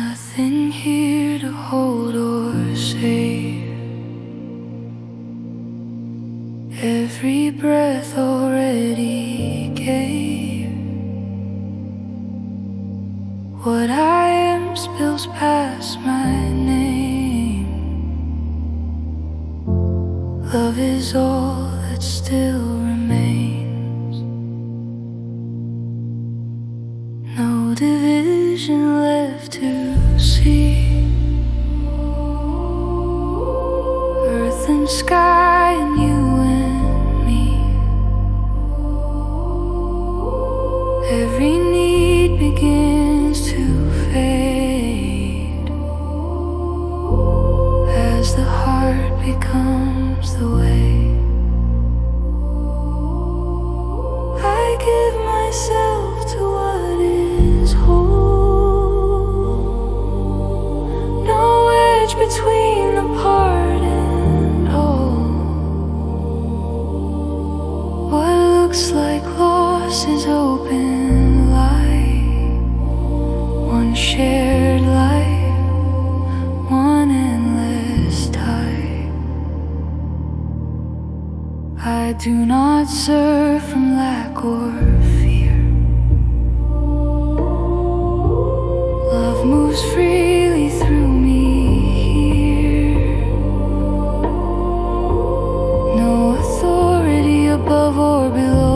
Nothing here to hold or save. Every breath already gave. What I am spills past my name. Love is all that still remains. No division left to see. Earth and sky and you and me. Every need begins to fade as the heart becomes the way. I give myself to what is whole. No edge between the part and all. What looks like loss is open light. One shared life, one endless tide. I do not serve from lack or fear. Love moves freely through me here. No authority above or below.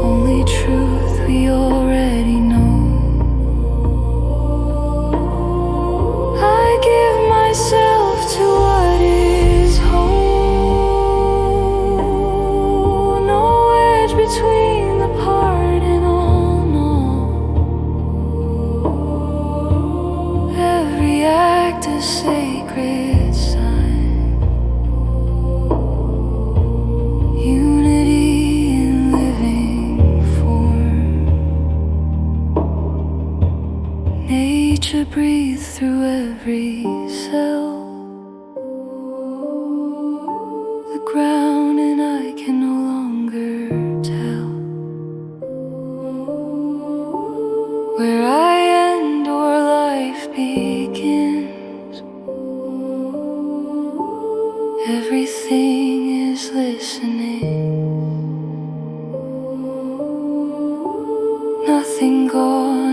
Only truth we already know. I give myself to what is whole. No edge between the part and all, no. Every act a sacred sign. Unity in living form. Nature breathes through every cell. The ground and I can no longer tell where I end or life begins. Everything is listening. Nothing gone